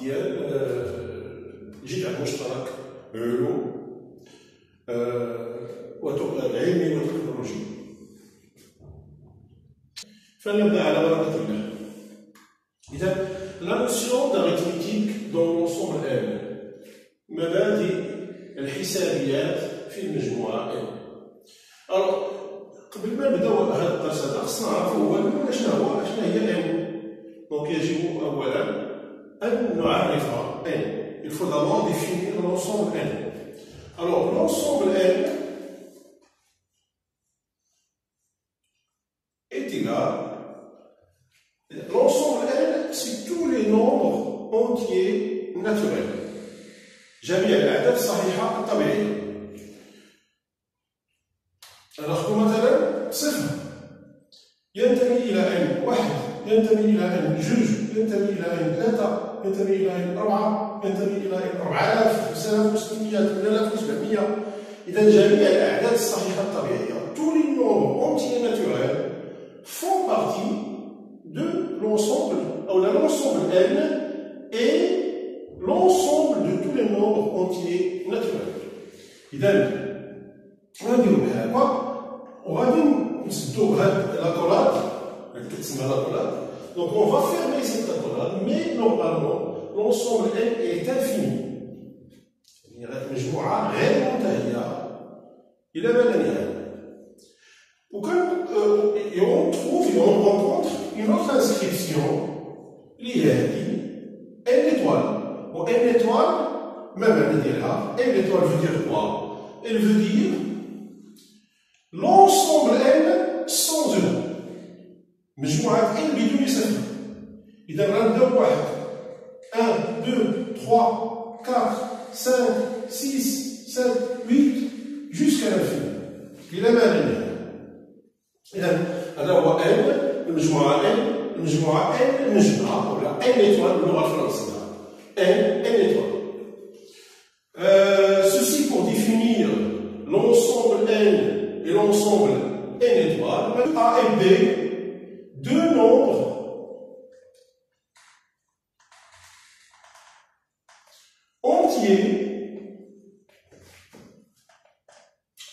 ديال الجدع المشترك علوم العلمي والتكنولوجي. فلنبدأ على بركة الله. إذا la notion d'arithmétique dans l'ensemble M، مبادئ الحسابيات في المجموعة M. alors قبل ما نبداو هذا الدرس هذا خصنا نعرفوا أولا شنو هي M. donc يجب أولا أن نعرف M. il faut d'abord définir l'ensemble M. alors l'ensemble M est égal. L'ensemble N, c'est tous les nombres entiers naturels. جميع الأعداد الصحيحة الطبيعية. ناخذ مثلا صفر ينتمي إلى N واحد، ينتمي إلى N جوج، ينتمي إلى N ثلاثة، ينتمي إلى N أربعة، ينتمي إلى N 4000 5600 8700. إذا جميع الأعداد الصحيحة الطبيعية tous les nombres entiers naturels font partie de l'ensemble, ou de l'ensemble N et l'ensemble de tous les nombres entiers naturels. إذا غنديرو بحال هكا وغادي نسدو هاد لاكولاد اللي كتسمى لاكولاد. donc on va fermer cette accolade mais normalement l'ensemble N est infini. يعني هاد المجموعة غير منتهية إلى ما لا نهاية. Et on trouve et on rencontre une autre inscription liée à N étoile. Bon, N étoile, même à dire N étoile veut dire quoi? Elle veut dire l'ensemble N sans E. مجموعة N بدون صفر. إذا غنبداو بواحد 1 2 3 4 5 6 7 8 jusqu'à l'infini. إلى ما لا نهاية. إذا هذا هو N المجموعة N المجموعة N نجمها ولا N étoile باللغة الفرنسية. N étoile. Ceci pour définir l'ensemble N et l'ensemble N étoile. A et B, deux nombres entiers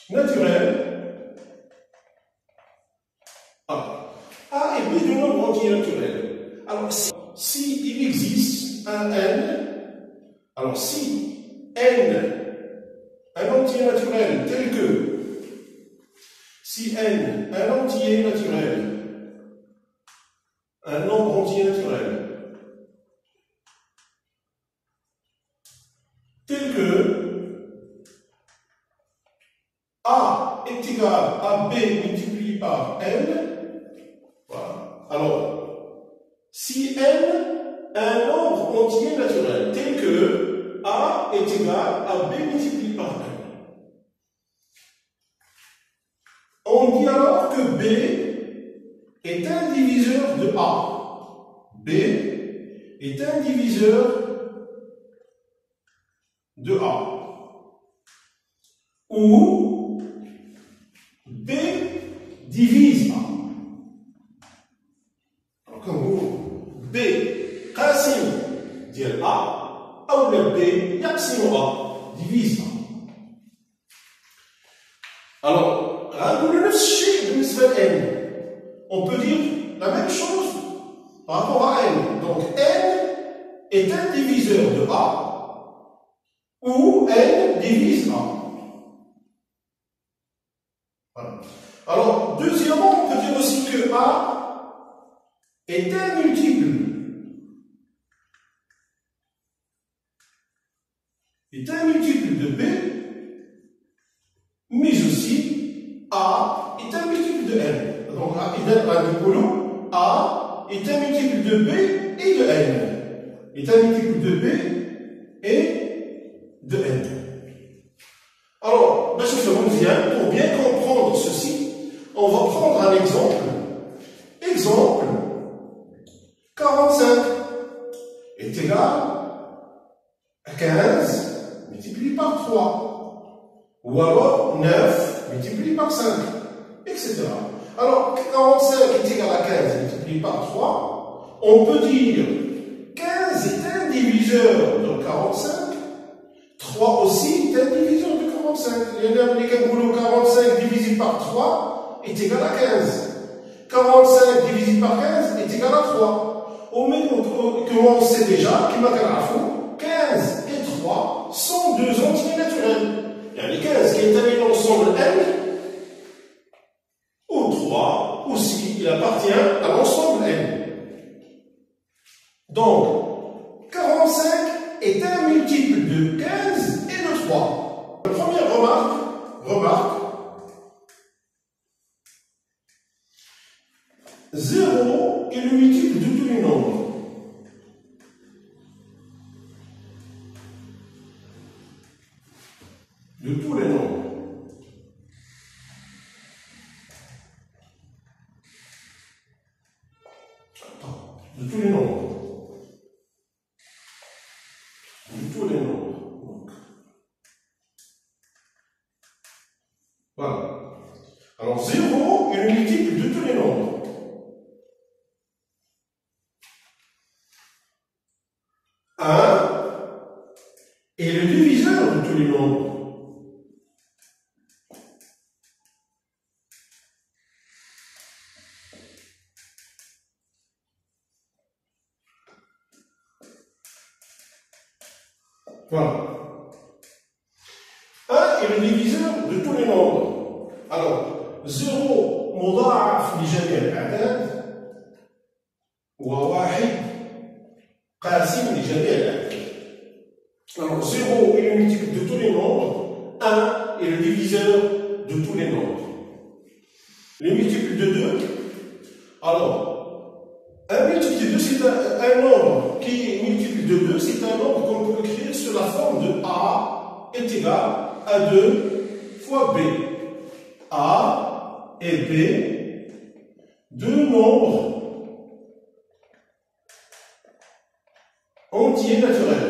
naturels. A et B de nombres entiers naturels. Alors, si il existe un N, alors si N, un entier naturel tel que, si N, un entier naturel, un nombre entier naturel, tel que A est égal à B multiplié par N, voilà. Alors, si N, un nombre entier naturel, tel que A est égal à B multiplié par N, on dit alors que B est un diviseur de A. B est un diviseur de A. Ou B divise A. B قاسم ديال A أو B يقسم A divise A. alors غنقولوا نفس الشيء بالنسبة ل N. on peut dire la même chose par rapport à N. donc N est un diviseur de A ou N divise A. voilà. alors deuxièmement on peut dire aussi que A est un multiple de B, mais aussi A est un multiple de N. donc A est un multiple de B et de N. Est un multiple de B et de N. alors, pour bien comprendre ceci, on va prendre un exemple. Exemple 45 est égal à 15 multiplié par 3. Ou alors 9 multiplié par 5, etc. Alors 45 est égal à 15 multiplié par 3. On peut dire 15 est un diviseur diviseur de 45, 3 aussi est un diviseur de 45. Les calculs 45 divisé par 3 est égal à 15. 45 divisé par 15 est égal à 3. Comme on sait déjà, 15 et 3 sont deux entiers naturels. Les 15 qui est avec l'ensemble N, ou 3 aussi, il appartient à l'ensemble N. Donc, 45 est un multiple de 15 et de 3. La première remarque, 0 est le multiple de tous les nombres. De tous les nombres. De tous les nombres. De tous les nombres. Donc, voilà. Alors 0 est le multiple de tous les nombres. 1 est le diviseur de tous les nombres. Voilà. 1 est le diviseur de tous les nombres. Alors, 0 مضاعف لجميع الأعداد وواحد قاسم لجميع الأعداد. Alors, 0 est le multiple de tous les nombres, 1 est le diviseur de tous les nombres. Les multiples de 2, alors, un multiple de 2, c'est un nombre qui est multiple de 2, c'est un nombre qu'on peut écrire sur la forme de A est égal à 2 fois B. A et B, deux nombres entiers naturels.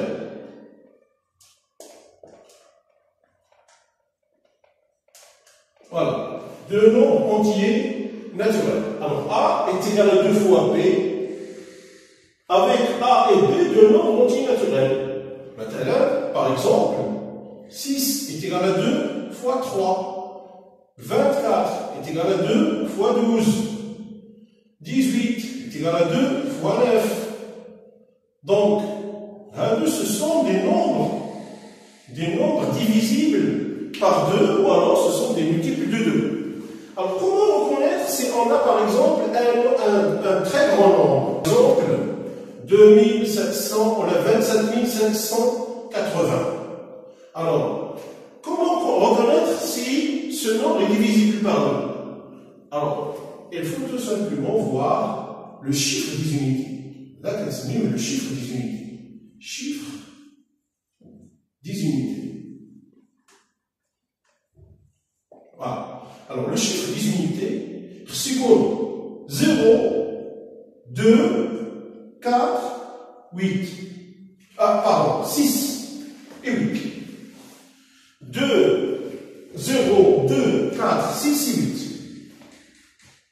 Voilà, deux nombres entiers naturels. Alors A est égal à 2 fois B. Avec A et B, deux nombres entiers naturels. Maintenant, par exemple, 6 est égal à 2 fois 3. 24 est égal à 2 fois 12. 18 est égal à 2 fois 9. Donc, ce sont des nombres divisibles par 2, ou alors ce sont des multiples de 2. Alors, comment reconnaître si on a par exemple un très grand nombre? Par exemple, 2700, on a 27 580. Alors, comment reconnaître si ce nombre est divisible par 2? Alors, il faut tout simplement voir le chiffre des unités. Là, c'est mieux le chiffre des unités. Chiffre des unités. Voilà. Alors, le chiffre des unités, c'est quoi? 0, 2, 4, 8. Ah, pardon, 6 et 8. 2, 0, 2, 4, 6 et 8.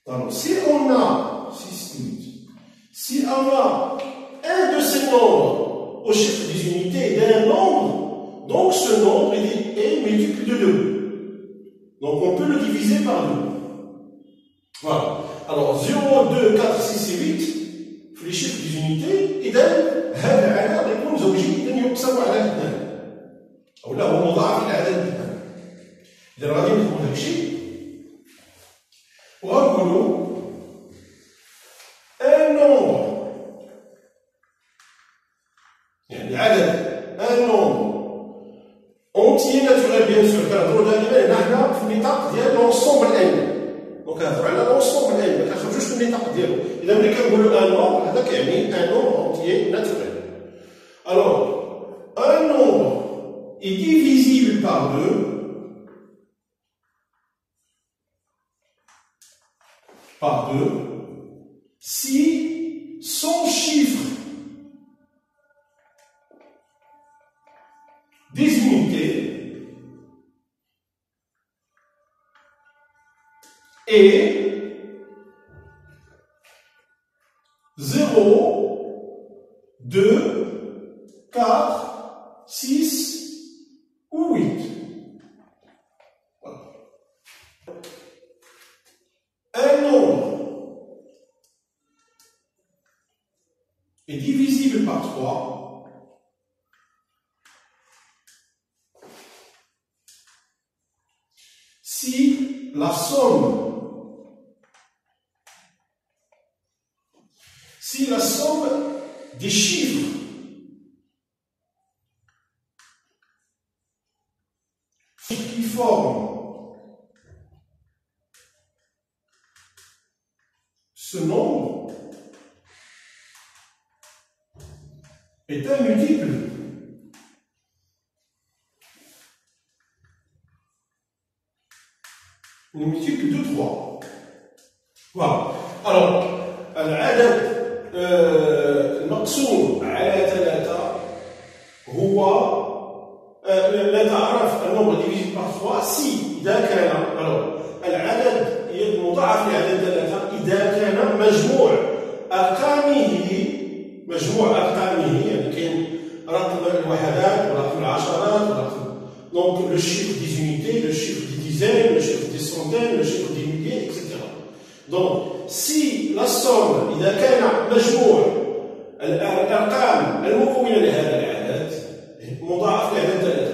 Alors, si on a 6 et 8, si on a un de ces nombres au chiffre des unités d'un nombre, donc ce nombre est multiple de 2. Donc, on peut le diviser par 2. Voilà. Alors, 0, 2, 4, 6 et 8, les chiffres des unités, et هذا العدد يكون زوجي إذا يقسم على 2. ولا هو مضاعف للعدد الاثنين. إذا غادي نكتبوا هذا الشيء وغنقولوا un nombre يعني un nombre entier naturel bien sûr كنهضروا دائما حنا في النطاق ديال l'ensemble n. دونك كنهضروا على l'ensemble n ما كنخرجوش من النطاق ديالو. إذا ملي كنقولوا un nombre هذا كيعني un nombre entier naturel. Alors un nombre est divisible par 2 si son chiffre des unités est 0, 2, 4, 6 ou 8. Voilà. Un nombre est divisible par 3 si la somme des chiffres qui forment ce nombre est un multiple de 3. Voilà. Alors, العدد المقسوم على 3 هو نتعرف النمبر ديفيزي بار 3 سي إذا كان العدد مضاعف لعدد 3 إذا كان مجموع أرقامه يعني كاين رقم الوحدات ورقم العشرات ورقم donc le chiffre des unités, le chiffre des dizaines, le chiffre des centaines, le chiffre des milliers, etc. Donc si la somme إذا كان مجموع الأرقام المكونة لهذا العدد مضاعف لعدد 3.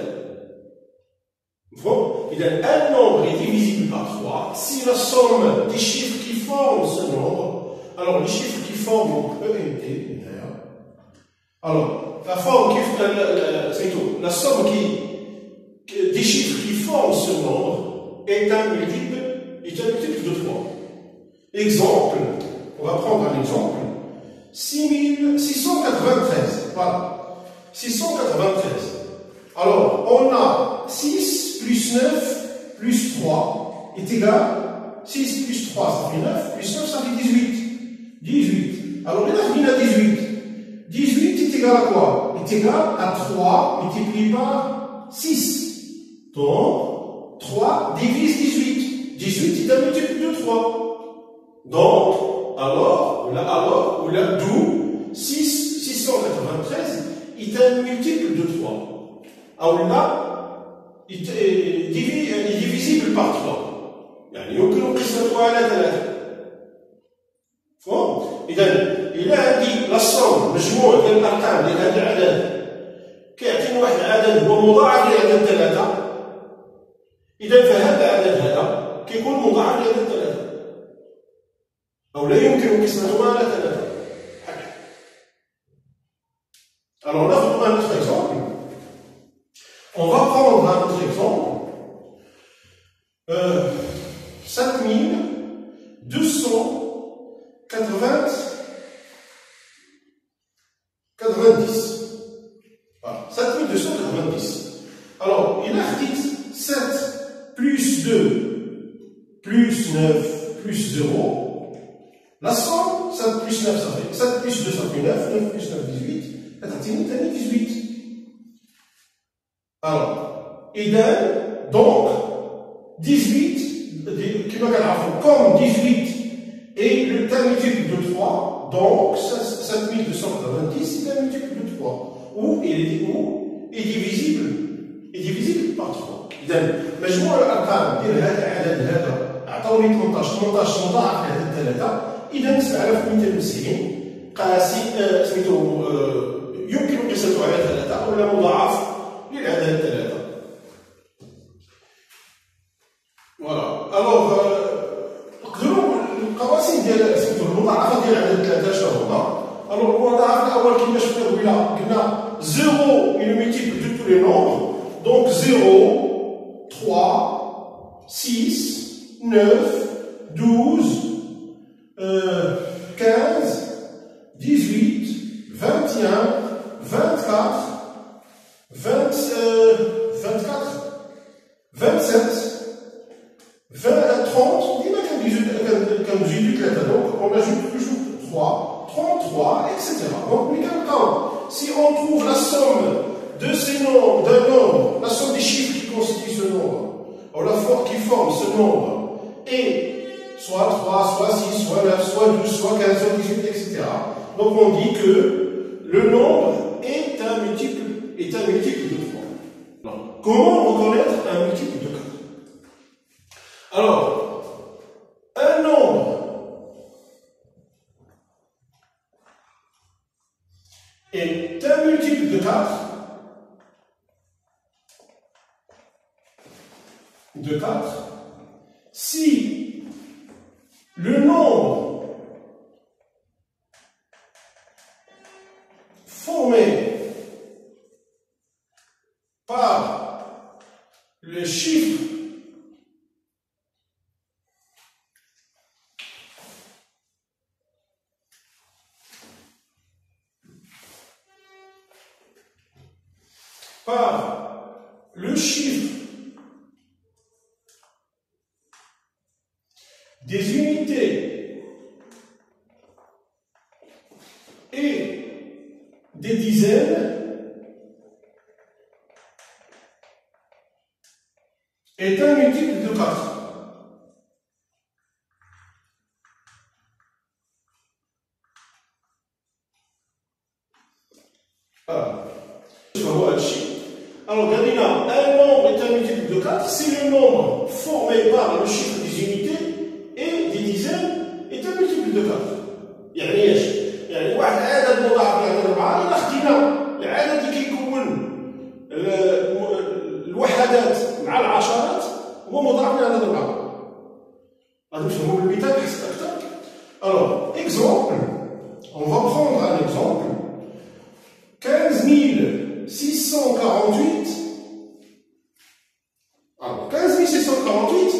مفهوم؟ إذا un nombre est divisible par 3 si la somme des chiffres qui forment ce nombre, alors les chiffres qui forment donc ENT, alors la forme la somme des chiffres qui forment ce nombre est un multiple de 3. Exemple, on va prendre un exemple. 693. Voilà. 693. Alors, on a 6 plus 9 plus 3 est égal. 6 plus 3, ça fait 9. Plus 9, ça fait 18. 18. Alors, il a 18. 18 est égal à quoi? Est égal à 3 multiplié par 6. Donc, 3 divise 18. 18 est un multiple de 3. Donc, d'où 693 est un multiple de 3. Alors là, il est divisible par 3. يعني يمكن قسمته على 3. فهم؟ إذا إلا عندي لا صوم مجموع ديال الأرقام ديال هذا العدد كيعطيني واحد العدد هو مضاعف لعدد 3. إذا فهذا العدد هذا كيكون مضاعف لعدد 3. أو لا يمكن قسمته على 3. Alors, on a un autre exemple. On va prendre un autre exemple. 5290. Voilà, 5290. Alors, il a dit 7 plus 2 plus 9 plus 0. La somme, 7 plus 9, ça fait 7 plus 2, ça fait 9. 9 plus 9, 18. 18. Alors, donc, 18, comme 18 est le multiple de 3, donc 7290 est un multiple de 3. Où est divisible par 3. إذا مجموع الأرقام ديال هذا العدد هذا عطاوني 18 مضاعف لهذا 3. إذا 7290 قاسي سميتو يمكن قسمته على 3 ولا مضاعف للعدد 3. فوالا. الوغ نقدروا القواسم ديال سميتو المضاعفه ديال العدد 3 شنو هما؟ الوغ المضاعف الاول كما شفنا قبيله قلنا 0 est le multiple de tous les nombres. Donc 0, 3, 6, 9, 12, 15, 18, 21, 24, 27, 30, ديما كنزيدو 3 donc on ajoute toujours 3, 33, etc. Donc si on trouve la somme de ces nombres, d'un nombre, la somme des chiffres qui constituent ce nombre, ou la forme qui forme ce nombre, est soit 3, soit 6, soit 9, soit 12, soit 15, soit 18, etc. Donc on dit que le nombre est un multiple un multiple de 3. Alors, comment reconnaître un multiple de 4? Alors, un nombre est un multiple de 4 si le nombre formé par le chiffre des unités et des dizaines est un multiple de 4. Alors, regardez là, un nombre est un multiple de 4 si le nombre formé par le chiffre des unités et des dizaines est un multiple de 4. يعني ايش؟ يعني واحد عدد مضاعف لهذا 4 إلا خدينا العدد اللي كيكون الوحدات مع العشرات هو مضاعف لهذا 4. غادي نفهموا بالمثال حسب أكثر. Alors, exemple, on va prendre un exemple. 15 648. Alors, 15 648,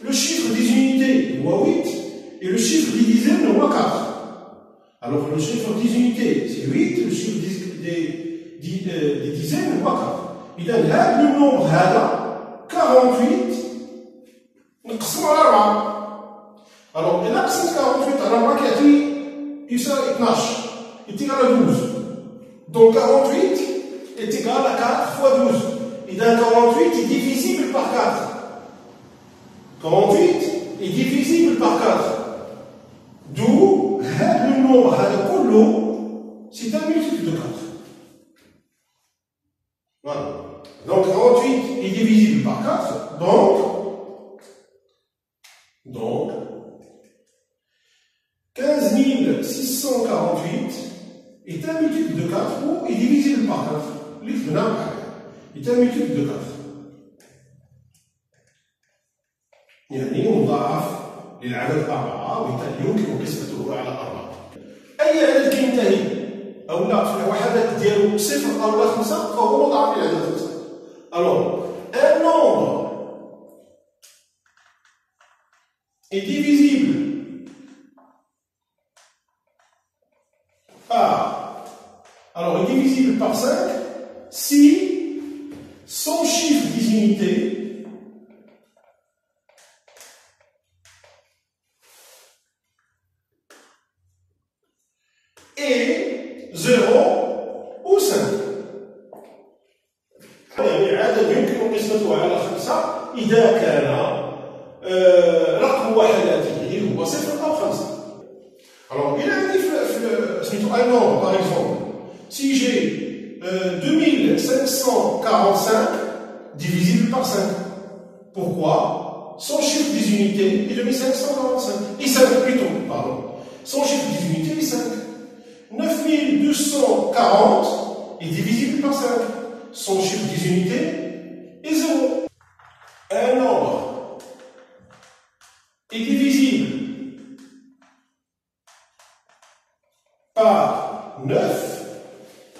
le chiffre des unités est 8 et le chiffre des dizaines est 4. Alors, le chiffre des unités c'est 8, le chiffre des dizaines est 4. إذا هذا النومبر هذا 48 نقسمو على 4. Alors, إلا قسمت 48 على 4 كيعطي يساوي 12 يعطيك على 12. Donc 48 est égal à 4 fois 12. Et dans 48 est divisible par 4. 48 est divisible par 4. D'où le nombre c'est un multiple de 4. Voilà. Donc 48 est divisible par 4. Donc 15 648 est un multiple de 4 ou est divisible par 4. est un multiple de 4. يعني مضاعف للعدد 4 وبالتالي يمكن قسمته على 4. أي عدد كينتهي أو لا في الوحدات ديالو 0 أو لا 5 فهو مضاعف للعدد 5. Alors, un nombre est divisible est divisible par 5 si son chiffre des unités est 0 ou 5. يعني عدد يمكن قسمته على 5 إذا كان رقم وحداته هو 0 أو 5. Alors, il a dit un nombre, par exemple, si j'ai 2545 divisible par 5. Pourquoi? Son chiffre des unités est 2545. Et 5 plutôt, pardon. Son chiffre des unités est 5. 9240 est divisible par 5. Son chiffre des unités est 0. Un nombre est divisible par 9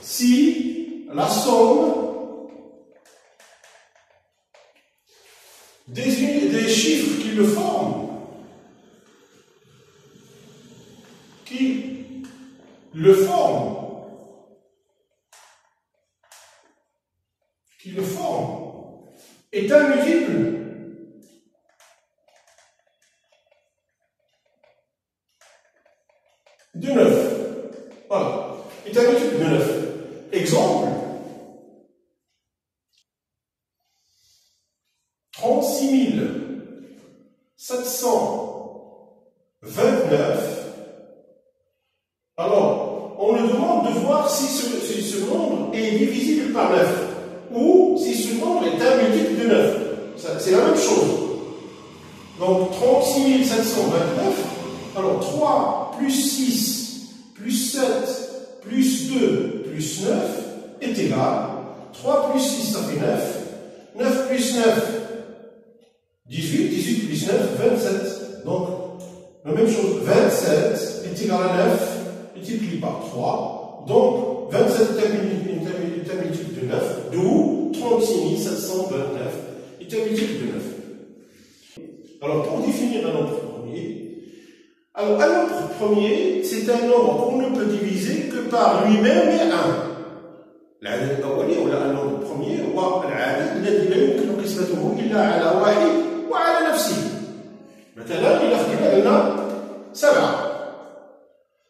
si la somme des chiffres qui le forment est un multiple de 9. Voilà, est un multiple de 9. Exemple, 36 729. Alors, on nous demande de voir si ce nombre nombre est divisible par 9, ou si ce nombre est un multiple de 9. C'est la même chose. Donc 36 729, alors 3 plus 6 plus 7 plus 2 plus 9 est égal. 3 plus 6 ça fait 9. 9 plus 9, 18. 18 plus 9, 27. Donc, la même chose. 27 est égal à 9 multiplié par 3. Donc, 27 est un multiple de 9. D'où 36 729 est un multiple de 9. Alors, pour définir un nombre premier, alors un nombre premier, c'est un nombre qu'on ne peut diviser que par lui-même et 1. العدد الأولي ولا النوع البروميي هو العدد الذي لا يمكن قسمته إلا على واحد وعلى نفسه. مثلا إلا خدينا لنا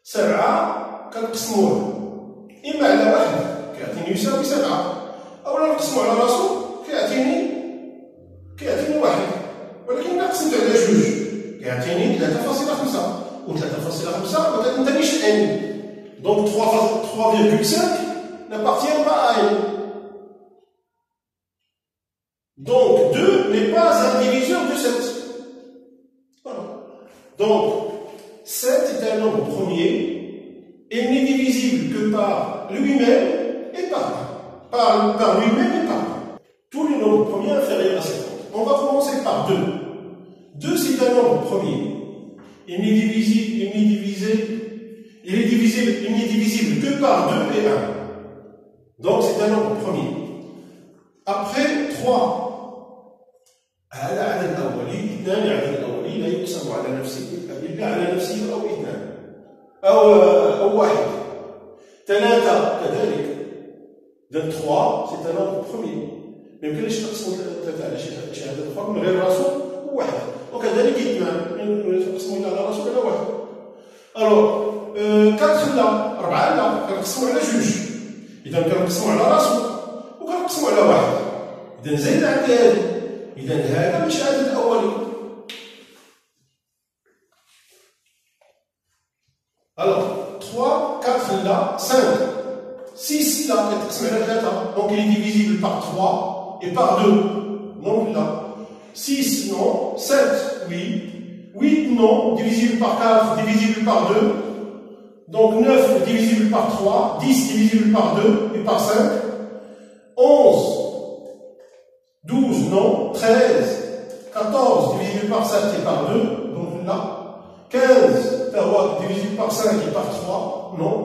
7 كنقسموه إما على واحد كيعطيني يساوي 7، أو نقسمو على راسو كيعطيني واحد، ولكن إلا قسمت على جوج كيعطيني 3.5، و 3.5 ما كتنتميش ل n. دونك 3,5 n'appartient pas à n. Donc 2 n'est pas un diviseur de 7. Voilà. Donc 7 est un nombre premier et n'est divisible que par lui-même et par lui-même et par 1. Tous les nombres premiers inférieurs à 50. On va commencer par 2. 2 c'est un nombre premier. Il n'est divisible que par 2 et 1. Donc c'est un nombre premier. Après 3. هذا عدد أولي، اثنان عدد أولي لا يقسم على نفسه إلا على نفسه أو اثنان أو واحد. 3 كذلك. إذا 3 c'est un nombre premier. ما يمكنش نقسموا 3 على شي عدد آخر من غير راسو وواحد. وكذلك 2 نقسموا إلا على راسو ولا واحد. ألوغ 4 لا، 4 لا، كنقسموا على جوج. إذا كنقسموا على راسو وكنقسموا على واحد. إذا زايد عندي هذه. إذا هذا مش عدد أولي. Alors 3, 4 là, 5. 6 là, كتقسم على 3. Donc il est divisible par 3 et par 2. Donc là. 6 non. 7 oui. 8 non. Divisible par 4, divisible par 2. Donc 9 divisible par 3, 10 divisible par 2 et par 5, 11, 12 non, 13, 14 divisible par 7 et par 2, donc là, 15 divisible par 5 et par 3, non.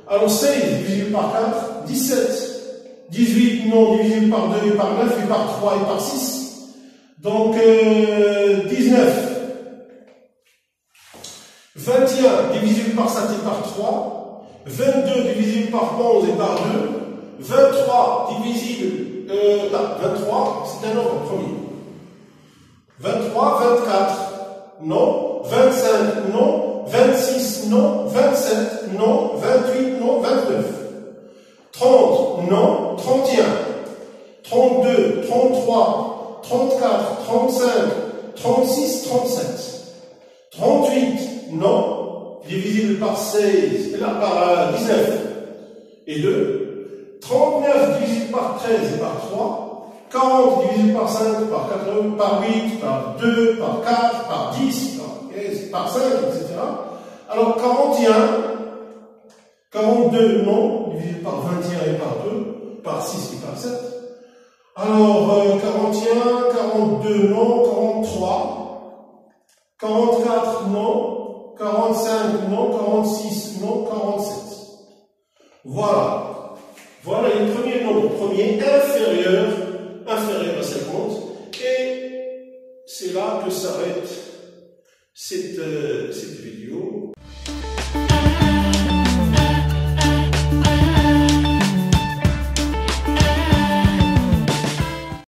Alors 16 divisible par 4, 17, 18 non divisible par 2 et par 9 et par 3 et par 6, donc 19. 21 divisible par 7 et par 3, 22 divisible par 11 et par 2, 23 divisible, 23 c'est un nombre premier. 23, 24, non, 25, non, 26, non, 27, non, 28, non, 29, 30, non, 31, 32, 33, 34, 35, 36, 37, 38, non, divisible par 16, par 19 et 2, 39 divisible par 13 et par 3, 40 divisé par 5, par 4, par 8, par 2, par 4, par 10, par 15, par 5, etc. Alors 41, 42 non, divisé par 21 et par 2, par 6 et par 7. Alors 41, 42 non, 43, 44 non, 45 non, 46 non, 47. Voilà. Voilà les premiers nombres premiers inférieurs à 50. Et c'est là que s'arrête cette vidéo.